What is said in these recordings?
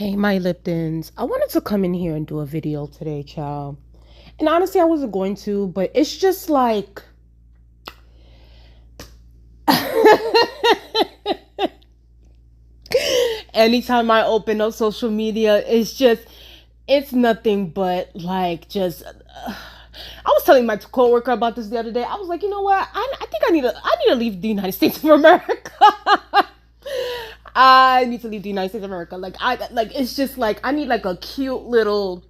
Hey, my Liptons. I wanted to come in here and do a video today, child. And honestly, I wasn't going to, but it's just like... Anytime I open up social media, it's nothing but like just... I was telling my coworker about this the other day. I was like, you know what? I think I need to leave the United States of America. I need to leave the United States of America. It's just like I need like a cute little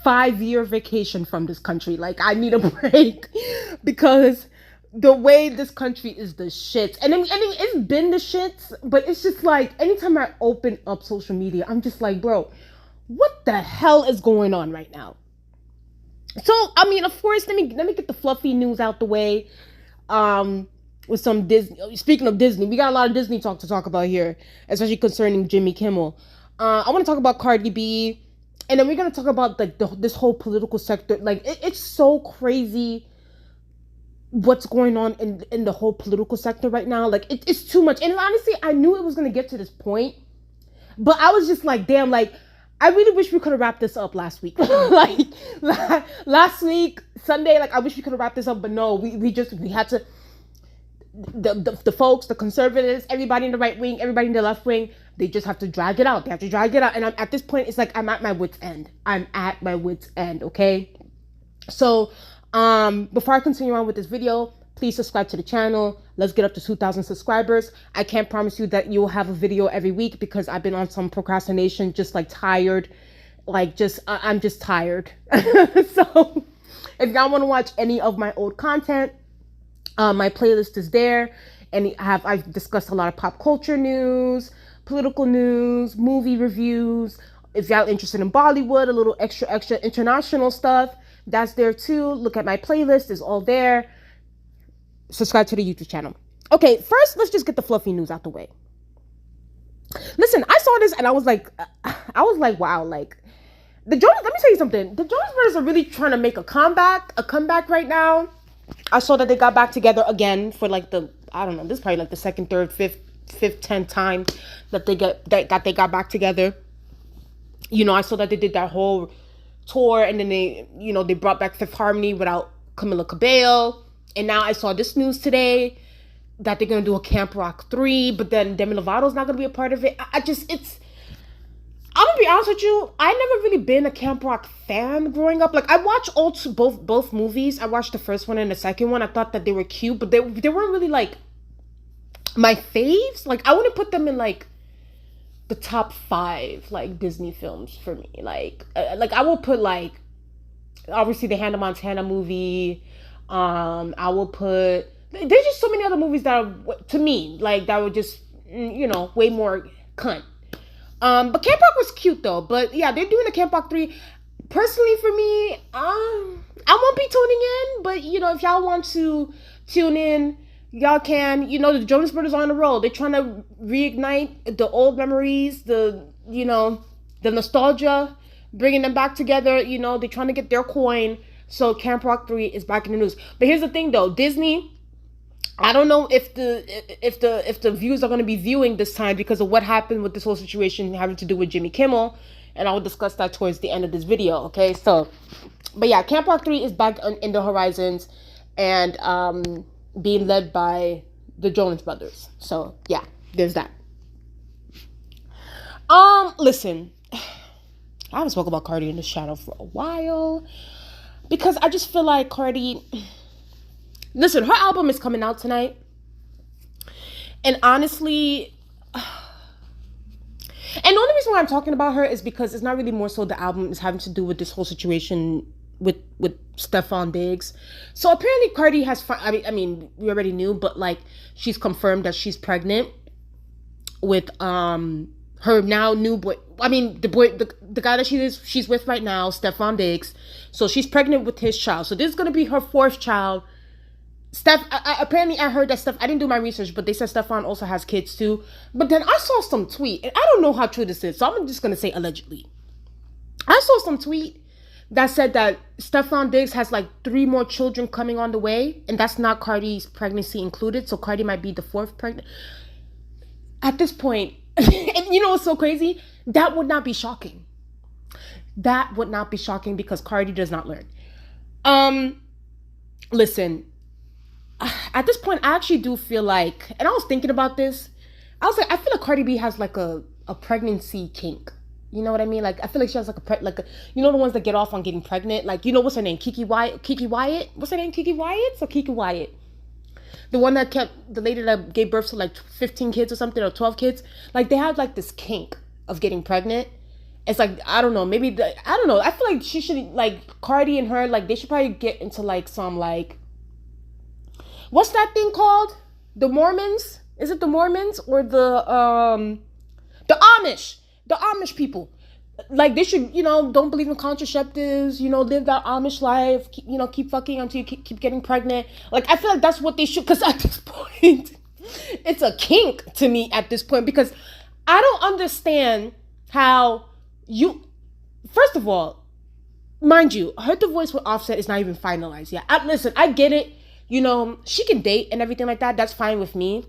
5-year vacation from this country. Like I need a break because the way this country is the shits. And it's been the shits, but it's just like anytime I open up social media, I'm just like, bro, what the hell is going on right now? So, I mean, of course, let me get the fluffy news out the way. With some Disney. Speaking of Disney, we got a lot of Disney talk to talk about here, especially concerning Jimmy Kimmel. I want to talk about Cardi B, and then we're gonna talk about like this whole political sector. Like it's so crazy what's going on in the whole political sector right now. Like it's too much. And honestly, I knew it was gonna get to this point, but I was just like, damn, like I really wish we could have wrapped this up last week. Like last week Sunday, like I wish we could have wrapped this up, but no, we had to. The folks, the conservatives, everybody in the right wing, everybody in the left wing, they just have to drag it out. They have to drag it out. And at this point, it's like I'm at my wit's end. Okay? So, before I continue on with this video, please subscribe to the channel. Let's get up to 2,000 subscribers. I can't promise you that you'll have a video every week because I've been on some procrastination, just like tired. I'm just tired. So, if y'all want to watch any of my old content, my playlist is there, and I've discussed a lot of pop culture news, political news, movie reviews. If y'all interested in Bollywood, a little extra international stuff, that's there too. Look at my playlist, it's all there. Subscribe to the YouTube channel. Okay, first let's just get the fluffy news out the way. Listen, I saw this and I was like, wow, like the Jonas. Let me tell you something. The Jonas Brothers are really trying to make a comeback right now. I saw that they got back together again for like I don't know, this is probably like the second, third, fifth, 10th time that they got back together. You know, I saw that they did that whole tour, and then they brought back Fifth Harmony without Camila Cabello. And now I saw this news today that they're gonna do a Camp Rock 3, but then Demi Lovato's not gonna be a part of it. I'm gonna be honest with you, I never really been a Camp Rock fan growing up. Like I watched both movies. I watched the first one and the second one. I thought that they were cute, but they weren't really like my faves. Like I wouldn't put them in like the top 5 like Disney films for me. Like I will put like obviously the Hannah Montana movie. I will put, there's just so many other movies that are, to me, like that were just way more cunt. But Camp Rock was cute though. But yeah, they're doing the Camp Rock 3. Personally for me, I won't be tuning in. But if y'all want to tune in, y'all can. The Jonas Brothers are on the roll. They're trying to reignite the old memories, the nostalgia, bringing them back together. They're trying to get their coin. So Camp Rock 3 is back in the news. But here's the thing though, Disney, I don't know if the viewers are going to be viewing this time because of what happened with this whole situation having to do with Jimmy Kimmel, and I will discuss that towards the end of this video. Okay, so, but yeah, Camp Rock 3 is back in the horizons, and being led by the Jonas Brothers. So yeah, there's that. Listen, I haven't spoken about Cardi in this channel for a while because I just feel like Cardi. Listen, her album is coming out tonight. And honestly, and the only reason why I'm talking about her is because it's not really more so the album is having to do with this whole situation with Stefan Diggs. So apparently Cardi has, I mean, we already knew, but like she's confirmed that she's pregnant with her now new boy. I mean, the guy that she's with right now, Stefan Diggs. So she's pregnant with his child. So this is going to be her 4th child. Apparently I heard that I didn't do my research, but they said Stefan also has kids too. But then I saw some tweet, and I don't know how true this is, so I'm just going to say allegedly. I saw some tweet that said that Stefan Diggs has like 3 more children coming on the way, and that's not Cardi's pregnancy included, so Cardi might be the 4th pregnant. At this point, and You know what's so crazy? That would not be shocking. That would not be shocking because Cardi does not learn. Listen, at this point, I actually do feel like, and I was thinking about this. I was like, I feel like Cardi B has like a pregnancy kink. You know what I mean? Like, I feel like she has like you know, the ones that get off on getting pregnant. Like, you know, what's her name? Kiki Wyatt. What's her name? Kiki Wyatt or Kiki Wyatt? The one that the lady that gave birth to like 15 kids or something, or 12 kids. Like, they have like this kink of getting pregnant. It's like, I don't know, maybe I don't know. I feel like she should, like, Cardi and her, like, they should probably get into like some, like, what's that thing called? The Mormons? Is it the Mormons or the Amish? The Amish people. Like, they should, you know, don't believe in contraceptives, you know, live that Amish life, you know, keep fucking until you keep getting pregnant. Like, I feel like that's what they should, because at this point, it's a kink to me at this point, because I don't understand how first of all, mind you, her divorce with Offset is not even finalized yet. Listen, I get it. You know, she can date and everything like that. That's fine with me.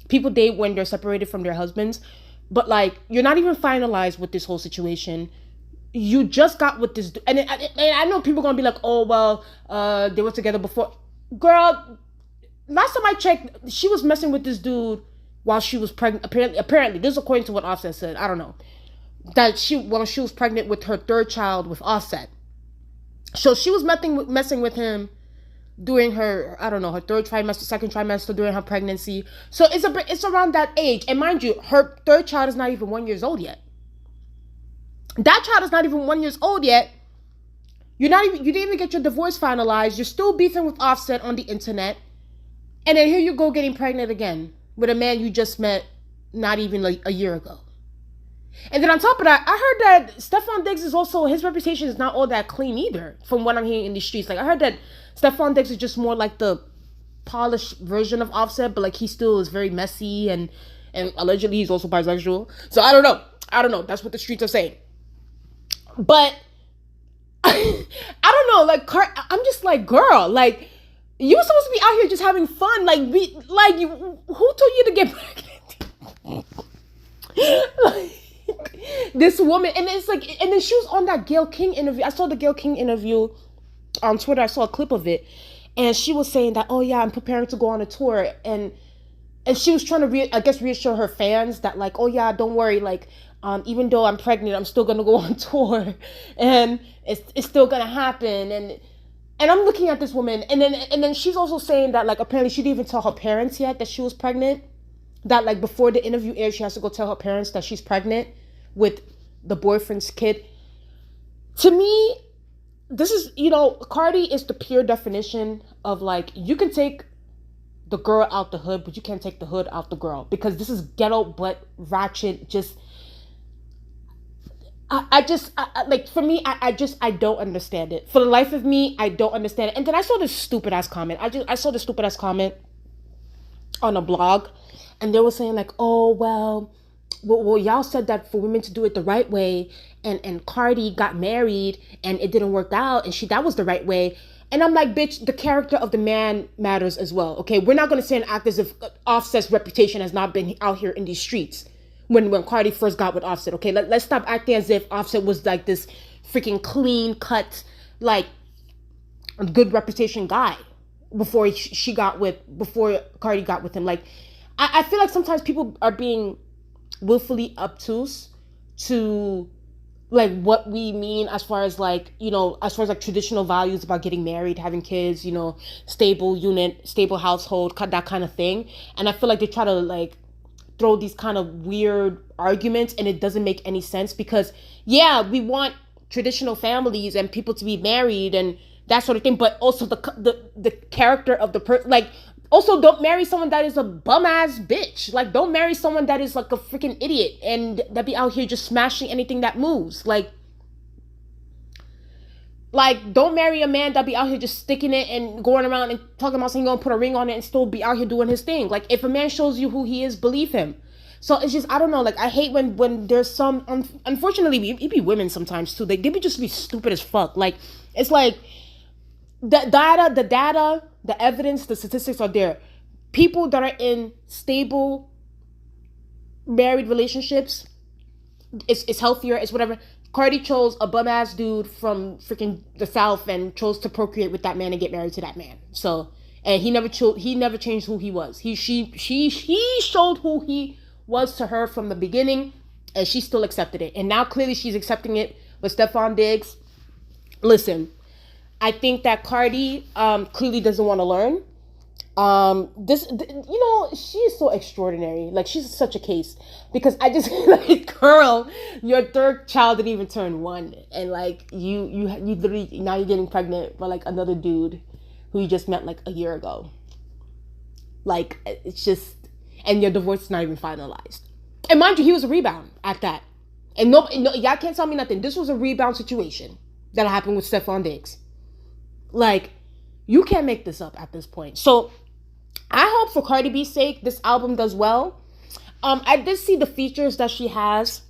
People date when they're separated from their husbands. But, like, you're not even finalized with this whole situation. You just got with this... And I know people are going to be like, oh, well, they were together before. Girl, last time I checked, she was messing with this dude while she was pregnant. Apparently, this is according to what Offset said. I don't know. That when she was pregnant with her third child with Offset. So she was messing with him during her, I don't know, her third trimester, second trimester, during her pregnancy. So it's around that age. And mind you, her third child is not even 1 year old yet. That child is not even 1 year old yet. You didn't even get your divorce finalized. You're still beefing with Offset on the internet. And then here you go getting pregnant again with a man you just met not even like a year ago. And then on top of that, I heard that Stefan Diggs is also, his reputation is not all that clean either, from what I'm hearing in the streets. Like, I heard that Stefan Diggs is just more like the polished version of Offset, but like he still is very messy, and allegedly he's also bisexual. So I don't know. That's what the streets are saying. But I don't know. Like, I'm just like, girl, like, you were supposed to be out here just having fun. Like, who told you to get pregnant? Like, this woman, and it's like, and then she was on that Gayle King interview. I saw the Gayle King interview on Twitter. I saw a clip of it, and she was saying that, oh yeah, I'm preparing to go on a tour, and she was trying to reassure her fans that, like, oh yeah, don't worry, like, even though I'm pregnant, I'm still gonna go on tour, and it's still gonna happen, and I'm looking at this woman, and then she's also saying that, like, apparently she didn't even tell her parents yet that she was pregnant. That, like, before the interview aired, she has to go tell her parents that she's pregnant with the boyfriend's kid. To me, this is, you know, Cardi is the pure definition of, like, you can take the girl out the hood, but you can't take the hood out the girl. Because this is ghetto, but ratchet, just... for me, I don't understand it. For the life of me, I don't understand it. And then I saw this stupid ass comment. I saw this stupid ass comment on a blog. And they were saying, like, oh, well, y'all said that for women to do it the right way, and Cardi got married and it didn't work out, and that was the right way. And I'm like, bitch, the character of the man matters as well. Okay, we're not gonna say and act as if Offset's reputation has not been out here in these streets when Cardi first got with Offset. Okay, let's stop acting as if Offset was like this freaking clean cut, like, good reputation guy before Cardi got with him. Like, I feel like sometimes people are being willfully obtuse to, like, what we mean as far as, like, you know, as far as, like, traditional values about getting married, having kids, you know, stable unit, stable household, that kind of thing. And I feel like they try to, like, throw these kind of weird arguments, and it doesn't make any sense, because, yeah, we want traditional families and people to be married and that sort of thing, but also the character of the person, like, also, don't marry someone that is a bum-ass bitch. Like, don't marry someone that is, like, a freaking idiot and that be out here just smashing anything that moves. Like, don't marry a man that be out here just sticking it and going around and talking about saying he's gonna put a ring on it and still be out here doing his thing. Like, if a man shows you who he is, believe him. So it's just, I don't know. Like, I hate when there's some, unfortunately, it be women sometimes too. They be just be stupid as fuck. Like, it's like, the data, the evidence, the statistics are there. People that are in stable married relationships it's healthier, it's whatever. Cardi chose a bum ass dude from freaking the South and chose to procreate with that man and get married to that man. So, and he never changed who he was. He showed who he was to her from the beginning, and she still accepted it. And now clearly she's accepting it with Stephon Diggs. Listen, I think that Cardi clearly doesn't want to learn. She is so extraordinary. Like, she's such a case, because I just like, girl, your third child didn't even turn 1, and like you literally, now you're getting pregnant by like another dude who you just met like a year ago. Like, it's just, and your divorce is not even finalized. And mind you, he was a rebound at that. And no, y'all can't tell me nothing. This was a rebound situation that happened with Stephon Diggs. Like, you can't make this up at this point. So I hope for Cardi B's sake, this album does well. I did see the features that she has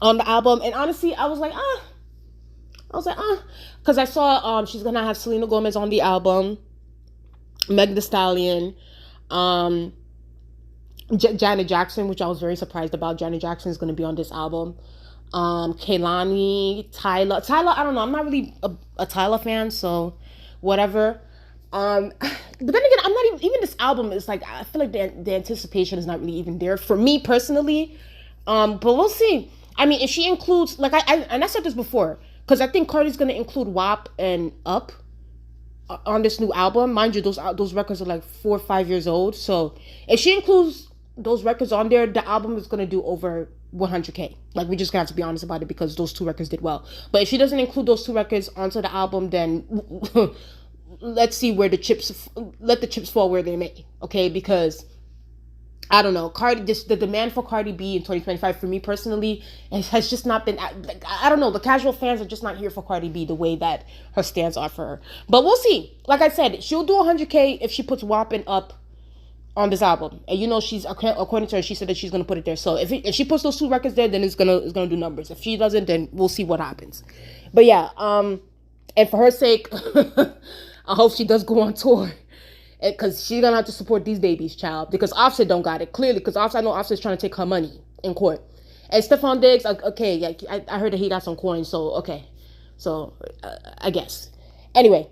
on the album, and honestly, I was like, because I saw she's gonna have Selena Gomez on the album, Meg Thee Stallion, Janet Jackson, which I was very surprised about. Janet Jackson is gonna be on this album. Kehlani, Tyler, I don't know. I'm not really a Tyler fan, so whatever. But then again, I'm not even this album is like, I feel like the anticipation is not really even there for me personally. But we'll see. I mean, if she includes, like, I said this before, because I think Cardi's gonna include WAP and Up on this new album. Mind you, those records are like 4 or 5 years old. So if she includes those records on there, the album is gonna do over 100K. Like, we just have to be honest about it, because those 2 records did well. But if she doesn't include those 2 records onto the album, then let's see where let the chips fall where they may. Okay, because I don't know, the demand for Cardi B in 2025 for me personally has just not been, like, I don't know, the casual fans are just not here for Cardi B the way that her stands are for her. But we'll see. Like I said, she'll do 100K if she puts WAP and Up on this album. And she's, according to her, she said that she's gonna put it there. So if she puts those 2 records there, then it's gonna do numbers. If she doesn't, then we'll see what happens. But yeah, and for her sake, I hope she does go on tour, because she's gonna have to support these babies, child, because Offset don't got it, clearly, because I know Offset's trying to take her money in court. And Stephon Diggs, okay, yeah, I heard that he got some coins, so okay, so I guess. Anyway,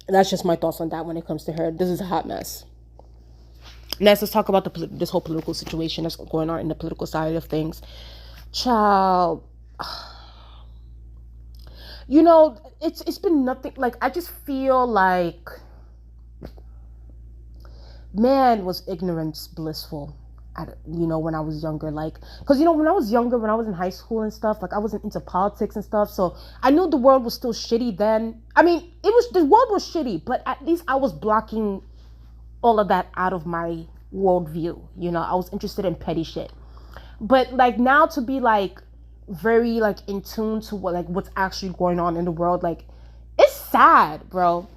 that's just my thoughts on that when it comes to her. This is a hot mess. Next, let's talk about this whole political situation that's going on in the political side of things. Child, it's been nothing. Like, I just feel like, man, was ignorance blissful when I was younger. Like, because when I was younger, when I was in high school and stuff, like, I wasn't into politics and stuff, so I knew the world was still shitty then. I mean, the world was shitty, but at least I was blocking all of that out of my worldview. I was interested in petty shit. But like, now to be like very like in tune to what's actually going on in the world, like, it's sad, bro.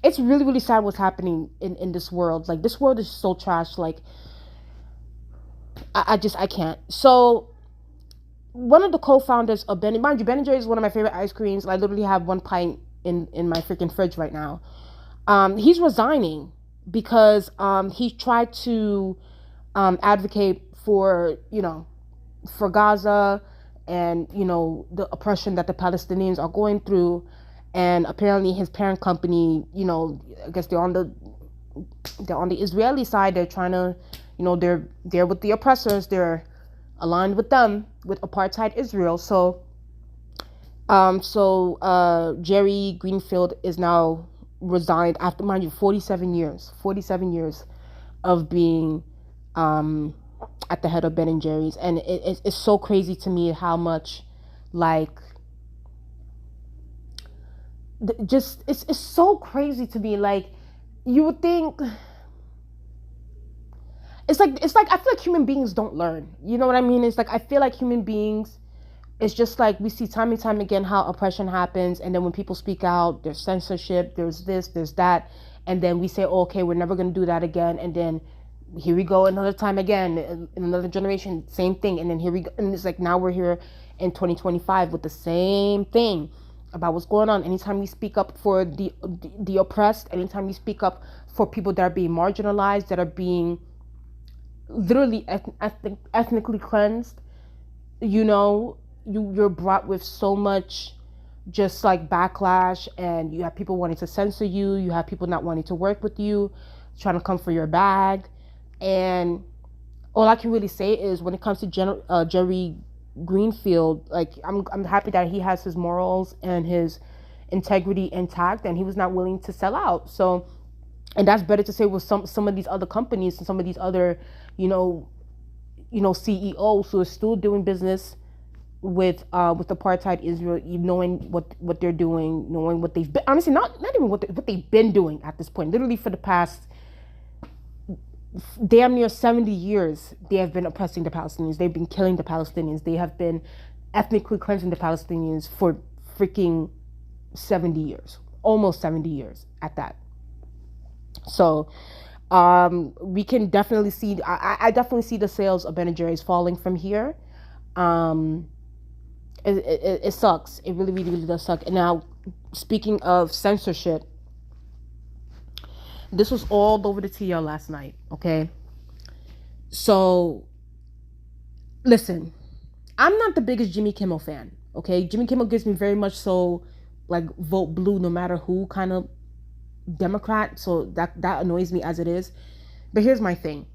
It's really, really sad what's happening in this world. Like, this world is so trash. Like, I can't. So one of the co-founders of mind you, Ben & Jerry's is one of my favorite ice creams. I literally have 1 pint in my freaking fridge right now. He's resigning because he tried to advocate for Gaza and the oppression that the Palestinians are going through. And apparently his parent company, I guess they're on the Israeli side. They're trying to, they're with the oppressors. They're aligned with them, with apartheid Israel. So Jerry Greenfield is now resigned after, mind you, 47 years of being at the head of Ben & Jerry's. And it's so crazy to me how much, like, it's so crazy to me. Like, you would think, it's like I feel like human beings don't learn. You know what I mean? It's like, I feel like human beings, it's just like, we see time and time again how oppression happens, and then when people speak out, there's censorship, there's this, there's that, and then we say, oh, okay, we're never going to do that again, and then here we go another time again, in another generation, same thing, and then here we go, and it's like, now we're here in 2025 with the same thing about what's going on. Anytime we speak up for the oppressed, anytime we speak up for people that are being marginalized, that are being literally ethnically cleansed, you know, you're brought with so much just like backlash, and you have people wanting to censor you, you have people not wanting to work with you, trying to come for your bag. And all I can really say is when it comes to Jerry Greenfield, like I'm happy that he has his morals and his integrity intact, and he was not willing to sell out. So, and that's better to say with some of these other companies and some of these other, you know, CEOs who are still doing business with apartheid Israel, knowing what they're doing, knowing what they've been, honestly, not even what they've been doing at this point. Literally for the past damn near 70 years, they have been oppressing the Palestinians. They've been killing the Palestinians. They have been ethnically cleansing the Palestinians for freaking 70 years, almost 70 years at that. So we can definitely see, I definitely see the sales of Ben & Jerry's falling from here. It sucks. It really, really, really does suck. And now, speaking of censorship, this was all over the TL last night, okay? So, listen, I'm not the biggest Jimmy Kimmel fan, okay? Jimmy Kimmel gives me very much so, like, vote blue no matter who kind of Democrat, so that annoys me as it is. But here's my thing.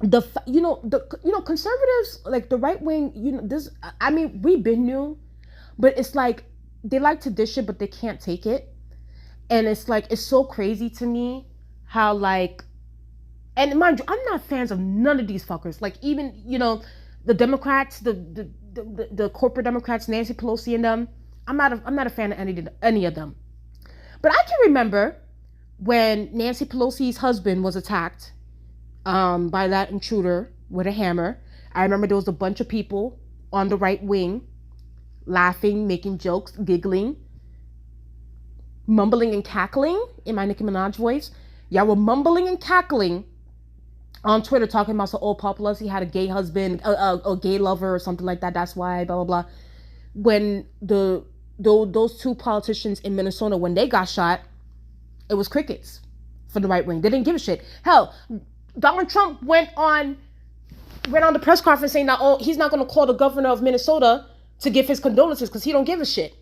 Conservatives, like the right wing, this, I mean, we've been new, but it's like they like to dish it, but they can't take it. And it's like, it's so crazy to me how, like, and mind you, I'm not fans of none of these fuckers. Like, even, the Democrats, the corporate Democrats, Nancy Pelosi and them, I'm not a fan of any of them. But I can remember when Nancy Pelosi's husband was attacked by that intruder with a hammer. I remember there was a bunch of people on the right wing laughing, making jokes, giggling, mumbling and cackling in my Nicki Minaj voice. Y'all were mumbling and cackling on Twitter talking about, so Paul Pelosi had a gay husband, a gay lover or something like that. That's why, blah, blah, blah. When those two politicians in Minnesota, when they got shot, it was crickets for the right wing. They didn't give a shit. Hell, Donald Trump went on the press conference saying that, he's not going to call the governor of Minnesota to give his condolences because he don't give a shit.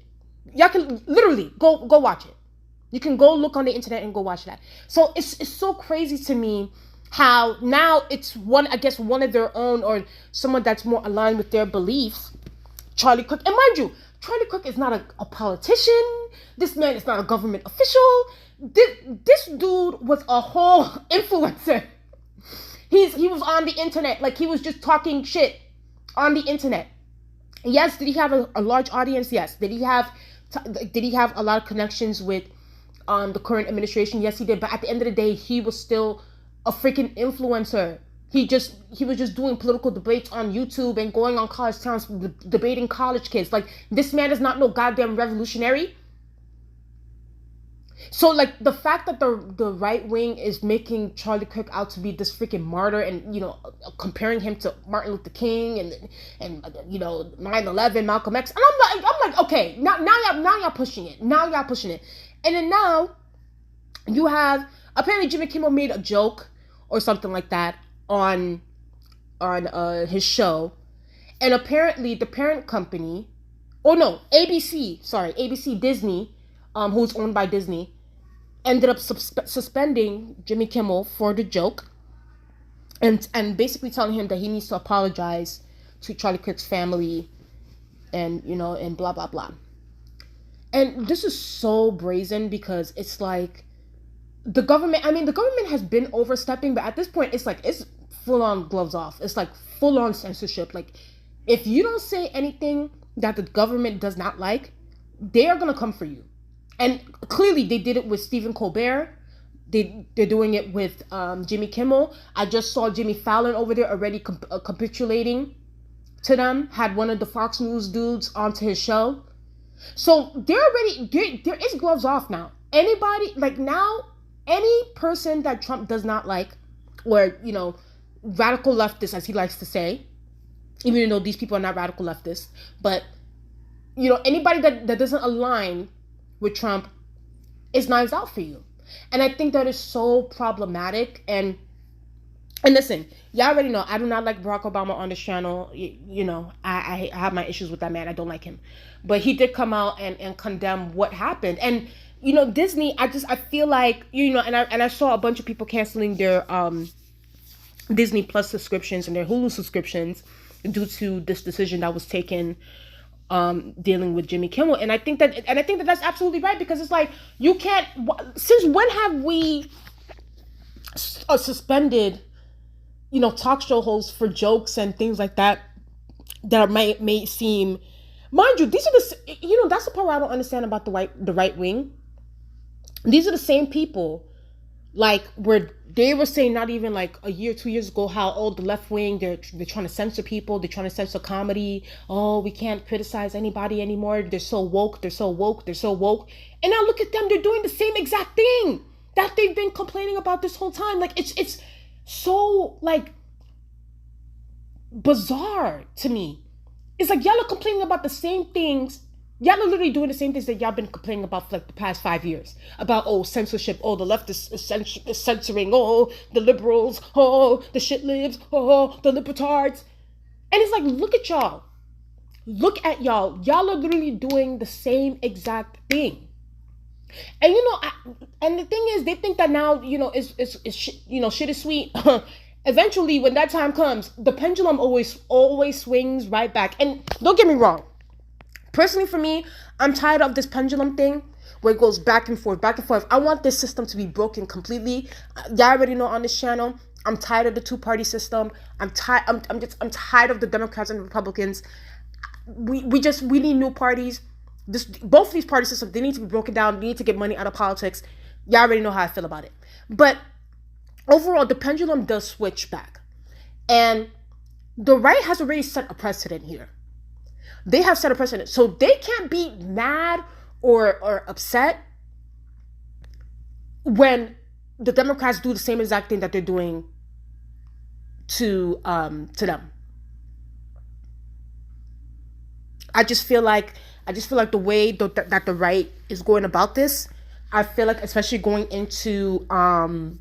Y'all can literally go watch it. You can go look on the internet and go watch that. So it's so crazy to me how now it's one of their own, or someone that's more aligned with their beliefs, Charlie Kirk. And mind you, Charlie Kirk is not a politician. This man is not a government official. This dude was a whole influencer. He was on the internet, like he was just talking shit on the internet. Yes, did he have a large audience? Yes. Did he have a lot of connections with the current administration? Yes, he did. But at the end of the day, he was still a freaking influencer. He was just doing political debates on YouTube and going on college towns debating college kids. Like, this man is not no goddamn revolutionary. So, like, the fact that the right wing is making Charlie Kirk out to be this freaking martyr and, comparing him to Martin Luther King and 9/11, Malcolm X, and I'm like, okay, now y'all pushing it. Now y'all pushing it. And then now you have, apparently Jimmy Kimmel made a joke or something like that on his show, and apparently the parent company, ABC Disney, who's owned by Disney, ended up suspending Jimmy Kimmel for the joke, and basically telling him that he needs to apologize to Charlie Kirk's family, and and blah blah blah. And this is so brazen because it's like the government has been overstepping, but at this point it's like it's full on gloves off. It's like full on censorship. Like, if you don't say anything that the government does not like, they are gonna come for you. And clearly they did it with Stephen Colbert. They're doing it with Jimmy Kimmel. I just saw Jimmy Fallon over there already capitulating to them. Had one of the Fox News dudes onto his show. So there is gloves off now. Anybody, like, now, any person that Trump does not like, or, radical leftists, as he likes to say, even though these people are not radical leftists, but, anybody that doesn't align with Trump is knives out for you. And I think that is so problematic. And And listen, y'all already know I do not like Barack Obama on this channel. You know, I have my issues with that man. I don't like him. But he did come out and condemn what happened. And, you know, Disney, I feel like, you know, and I saw a bunch of people canceling their Disney Plus subscriptions and their Hulu subscriptions due to this decision that was taken dealing with Jimmy Kimmel. And I think that that's absolutely right, because it's like, you can't, since when have we suspended, you know, talk show hosts for jokes and things like that may seem, mind you, these are the, you know, that's the part I don't understand about the right wing. These are the same people, like, where they were saying not even like a year, 2 years ago, how, oh, the left wing, they're trying to censor people, they're trying to censor comedy, oh, we can't criticize anybody anymore, they're so woke, they're so woke, they're so woke. And now look at them, they're doing the same exact thing that they've been complaining about this whole time. Like, it's so, like, bizarre to me. It's like y'all are complaining about the same things. Y'all are literally doing the same things that y'all been complaining about for like the past 5 years. About, oh, censorship, oh, the left is censoring, oh, the liberals, oh, the shit libs, oh, the libertards. And it's like, look at y'all. Look at y'all. Y'all are literally doing the same exact thing. And, you know, and the thing is, they think that now, you know, it's you know, shit is sweet. Eventually, when that time comes, the pendulum always swings right back. And don't get me wrong. Personally, for me, I'm tired of this pendulum thing where it goes back and forth, back and forth. I want this system to be broken completely. Y'all already know on this channel, I'm tired of the two-party system. I'm tired of the Democrats and Republicans. We need new parties. Both of these party systems, they need to be broken down. They need to get money out of politics. Y'all already know how I feel about it. But overall, the pendulum does switch back. And the right has already set a precedent here. They have set a precedent. So they can't be mad or upset when the Democrats do the same exact thing that they're doing to them. I just feel like the way that the right is going about this, I feel like, especially going into the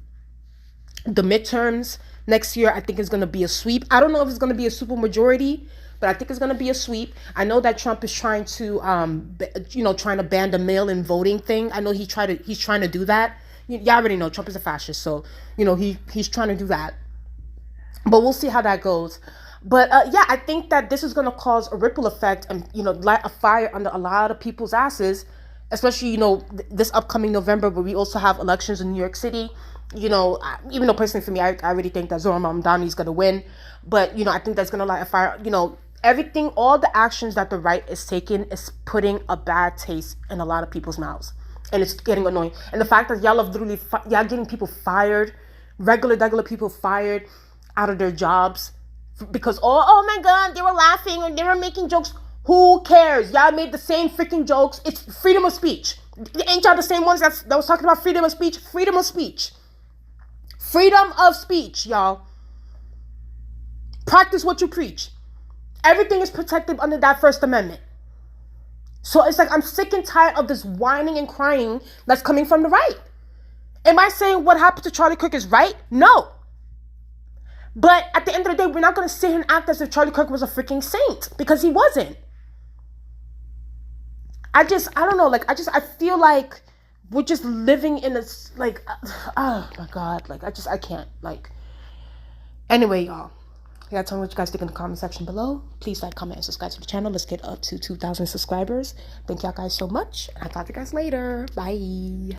midterms next year, I think it's going to be a sweep. I don't know if it's going to be a super majority, but I think it's going to be a sweep. I know that Trump is trying to, trying to ban the mail-in voting thing. I know he's trying to do that. Y'all already know Trump is a fascist, so, you know, he's trying to do that. But we'll see how that goes. But yeah, I think that this is going to cause a ripple effect and, you know, light a fire under a lot of people's asses, especially, you know, this upcoming November, where we also have elections in New York City. You know, even though personally for me, I already think that Zohar Mamdani is going to win. But, you know, I think that's going to light a fire. You know, everything, all the actions that the right is taking is putting a bad taste in a lot of people's mouths. And it's getting annoying. And the fact that y'all have literally, y'all getting people fired, regular people fired out of their jobs because, oh my God, they were laughing or they were making jokes. Who cares? Y'all made the same freaking jokes. It's freedom of speech. Ain't y'all the same ones that was talking about freedom of speech? Freedom of speech. Freedom of speech, y'all. Practice what you preach. Everything is protected under that First Amendment. So it's like, I'm sick and tired of this whining and crying that's coming from the right. Am I saying what happened to Charlie Kirk is right? No. But at the end of the day, we're not going to sit here and act as if Charlie Kirk was a freaking saint, because he wasn't. I don't know. Like, I feel like we're just living in this, like, oh my God. Like, I can't, like, anyway, y'all. You gotta tell me what you guys think in the comment section below. Please like, comment, and subscribe to the channel. Let's get up to 2,000 subscribers. Thank y'all guys so much. I'll talk to you guys later. Bye.